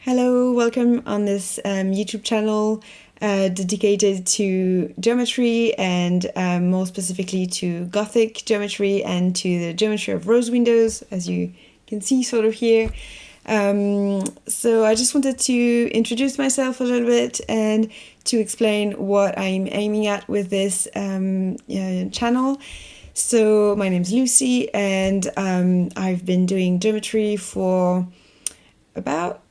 Hello, welcome on this YouTube channel dedicated to geometry and more specifically to Gothic geometry and to the geometry of rose windows, as you can see sort of here. So I just wanted to introduce myself a little bit and to explain what I'm aiming at with this channel. So my name's Lucy, and I've been doing geometry for about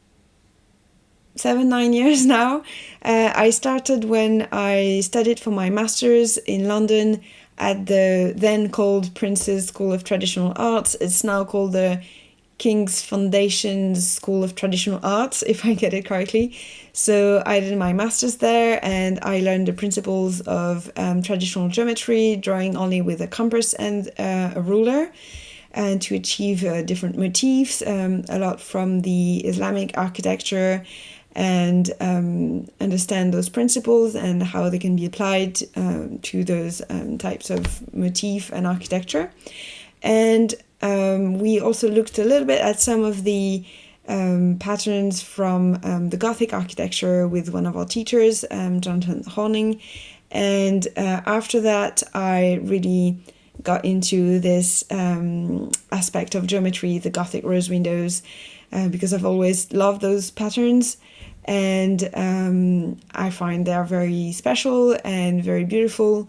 7-9 years now. I started when I studied for my master's in London at the then called Prince's School of Traditional Arts. It's now called the King's Foundation School of Traditional Arts, if I get it correctly. So I did my master's there, and I learned the principles of traditional geometry, drawing only with a compass and a ruler, and to achieve different motifs, a lot from the Islamic architecture, and understand those principles and how they can be applied to those types of motif and architecture. And we also looked a little bit at some of the patterns from the Gothic architecture with one of our teachers, Jonathan Horning. And after that, I really got into this aspect of geometry, the Gothic rose windows, because I've always loved those patterns. And I find they are very special and very beautiful.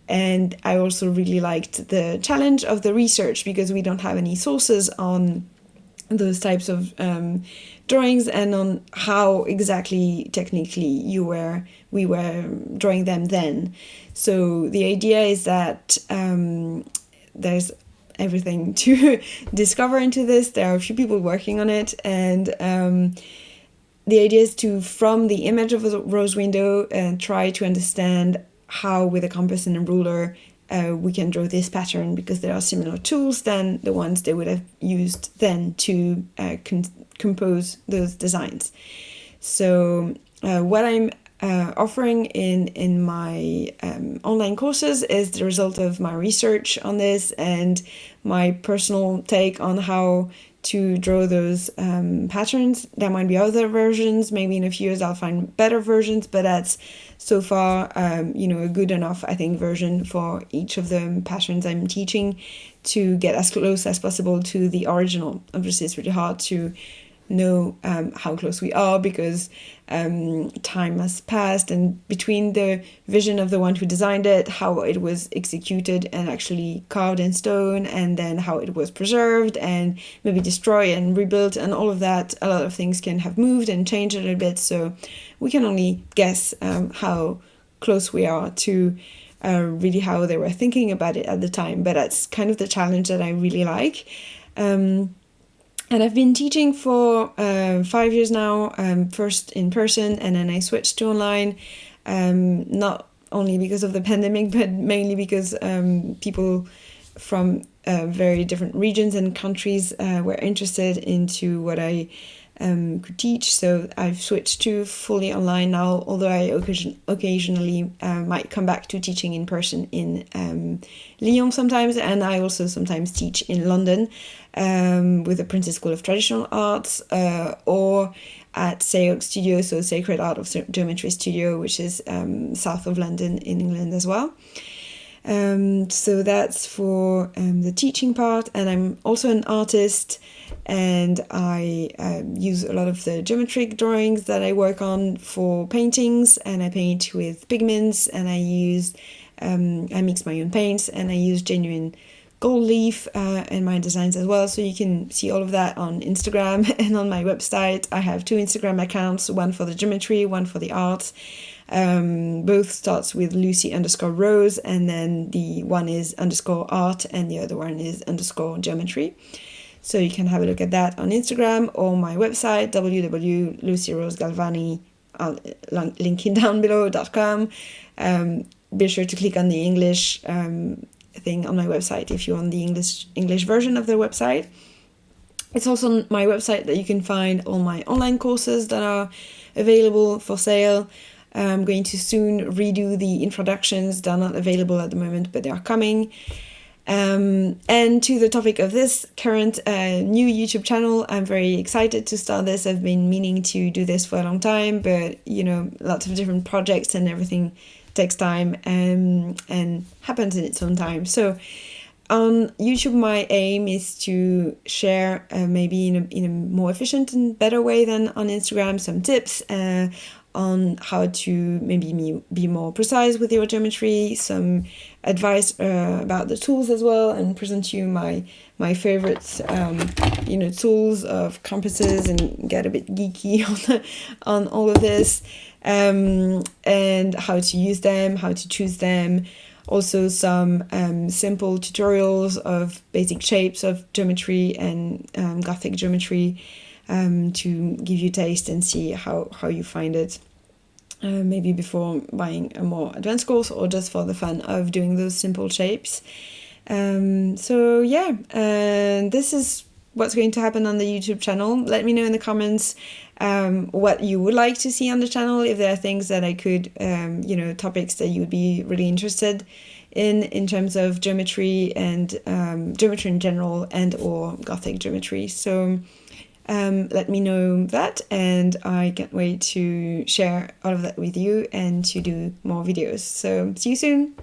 And I also really liked the challenge of the research, because we don't have any sources on those types of drawings and on how exactly technically we were drawing them then. So the idea is that there's everything to discover into this. There are a few people working on it, and the idea is to, from the image of a rose window, try to understand how, with a compass and a ruler, we can draw this pattern, because there are similar tools than the ones they would have used then to compose those designs. So what I'm offering in my online courses is the result of my research on this and my personal take on how to draw those patterns. There might be other versions. Maybe in a few years I'll find better versions, but that's so far a good enough, I think, version for each of the patterns I'm teaching, to get as close as possible to the original. Obviously it's really hard to know how close we are, because time has passed, and between the vision of the one who designed it, how it was executed and actually carved in stone, and then how it was preserved and maybe destroyed and rebuilt, and all of that, a lot of things can have moved and changed a little bit. So we can only guess how close we are to really how they were thinking about it at the time. But that's kind of the challenge that I really like. And I've been teaching for 5 years now, first in person, and then I switched to online, not only because of the pandemic, but mainly because people from very different regions and countries were interested into what I could teach. So I've switched to fully online now, although I occasionally might come back to teaching in person in Lyon sometimes, and I also sometimes teach in London with the Prince's School of Traditional Arts, or at SAOG Studio, so Sacred Art of Geometry Studio, which is south of London in England as well. So that's for the teaching part. And I'm also an artist, and I use a lot of the geometric drawings that I work on for paintings, and I paint with pigments, and I mix my own paints, and I use genuine gold leaf in my designs as well. So you can see all of that on Instagram and on my website. I have 2 Instagram accounts, one for the geometry, one for the art. Both starts with Lucy_Rose, and then the one is _art and the other one is _geometry. So you can have a look at that on Instagram or my website, www.lucyrosegalvani, link it down below.com. Be sure to click on the English thing on my website if you're on the English version of the website. It's also on my website that you can find all my online courses that are available for sale. I'm going to soon redo the introductions. They're not available at the moment, but they are coming. And to the topic of this current new YouTube channel, I'm very excited to start this. I've been meaning to do this for a long time, but lots of different projects and everything takes time and happens in its own time. So on YouTube, my aim is to share maybe in a more efficient and better way than on Instagram some tips on how to maybe be more precise with your geometry, some advice about the tools as well, and present you my favorites, tools of compasses, and get a bit geeky on all of this, and how to use them, how to choose them. Also some simple tutorials of basic shapes of geometry and Gothic geometry, to give you taste and see how you find it, maybe before buying a more advanced course or just for the fun of doing those simple shapes. So yeah, this is what's going to happen on the YouTube channel. Let me know in the comments what you would like to see on the channel, if there are things that I could, topics that you would be really interested in terms of geometry and geometry in general and or Gothic geometry. So let me know that, and I can't wait to share all of that with you and to do more videos. So see you soon.